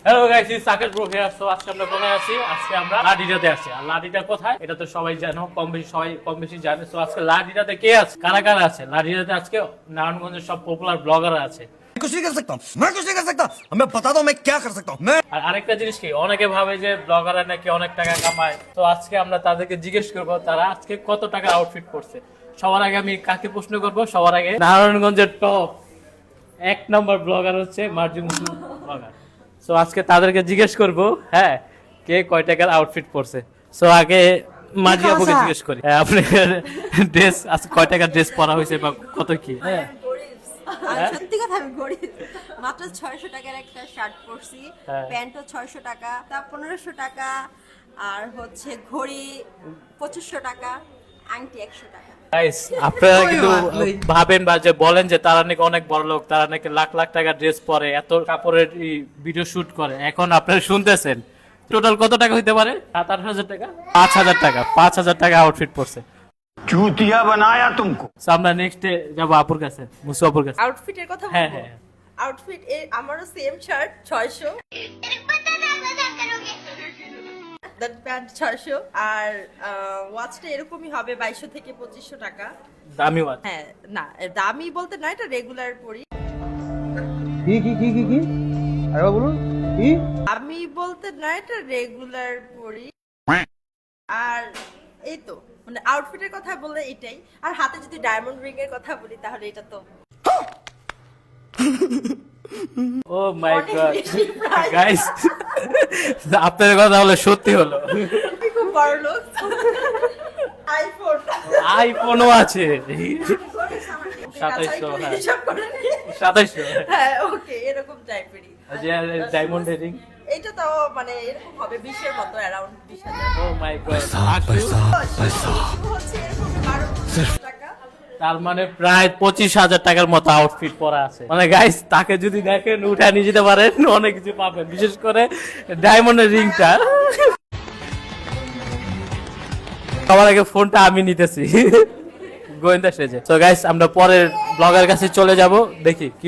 Hello guys, it's Saker bro here. So আজকে আমরা কোথায় আছি? আজকে আমরা লাডিটাতে আছি। আর লাডিটা কোথায় এটা তো সবাই জানো, সবাই কম বেশি জানে। সো আজকে লাডিটাতে কে আছে, কারা কারা আছে লাডিটাতে? আজকে নারায়ণগঞ্জের সব পপুলার ব্লগার আছে। कुछ नहीं कर सकता मैं कुछ नहीं कर सकता मैं बताता हूँ मैं क्या कर सकता हूँ मैं আর আরেকটা জিনিস কি, অনেকে ভাবে যে ব্লগাররা নাকি অনেক টাকা কামায়। তো আজকে আমরা তাদেরকে জিজ্ঞেস করবো তারা আজকে কত টাকা আউটফিট করছে। সবার আগে আমি কাকে প্রশ্ন করবো? সবার আগে নারায়ণগঞ্জের টপ 1 নম্বর ব্লগার হচ্ছে মার্জিন মুসলিম ব্লগার। সো আজকে তাদেরকে জিজ্ঞেস করবো হ্যাঁ কে কয় টাকার আউটফিট পরছে। সো আগে মাঝি আপুকে জিজ্ঞেস করি, আপনি ড্রেস আজকে কয় টাকার ড্রেস পরা হয়েছে বা কত কি? হ্যাঁ সত্যি কথা আমি গরিব। মাত্র 600 টাকার একটা শার্ট পরছি, প্যান্টও 600 টাকা, তা 1500 টাকা, আর হচ্ছে ঘড়ি 2500 টাকা, আংটি 100 টাকা। গাইস আপনারা কিন্তু ভাবেন বা যে বলেন যে তারা নাকি অনেক বড় লোক, তারা নাকি লাখ লাখ টাকা ড্রেস পরে, এত কাপড়ের ভিডিও শুট করে। এখন আপনারা শুনতেছেন টোটাল কত টাকা হইতে পারে? 7-8 হাজার টাকা, 5,000 টাকা, 5,000 টাকা আউটফিট পরছে। चूतिया बनाया तुमको So, আমরা নেক্সট ডে যাবো আপুর কাছে, মুসু আপুর কাছে। আউটফিটের কথা হ্যাঁ বলবো? হ্যাঁ আউটফিট আমারও সেম শার্ট 600, দ্যাট প্যান্ট 600, আর ওয়াচটা এরকমই হবে 2200 থেকে 2500 টাকা। দামি ওয়াচ। হ্যাঁ, না দামি বলতে না, এটা রেগুলার পরি। কি আরেকবার বলুন কি? আমি বলতে না, এটা রেগুলার পরি। আর এই তো মানে আউটফিটের কথা বললে এটাই। আর হাতে যদি ডায়মন্ড রিং এর কথা বলি তাহলে এটা তো ও মাই অনেক গড বেশি price। গাইস, আপনাদের কথা হলো সত্যি হলো। আমি খুব বড় লোক। আইফোন আইফোনও আছে 2700, হ্যাঁ। 2700, হ্যাঁ, ওকে, এরকম টাইপেরই। যে ডায়মন্ড রিং। এটা তো মানে এরকম হবে 20 এর মতো, অ্যারাউন্ড 20,000। ও মাই গড, হচ্ছে এরকম 12,000 টাকা। তার মানে প্রায় 25,000 টাকার মতো আউটফিট পরা আছে। মানে গাইস তাকে যদি দেখেন উঠে নিয়ে যেতে পারেন, অনেক কিছু পাবেন, বিশেষ করে ডায়মন্ডের রিংটা। সবার আগে ফোনটা আমি নিতেছি গোয়েন্দা সেজে। তো গাইস আমরা পরের ব্লগার কাছে চলে যাব, দেখি কি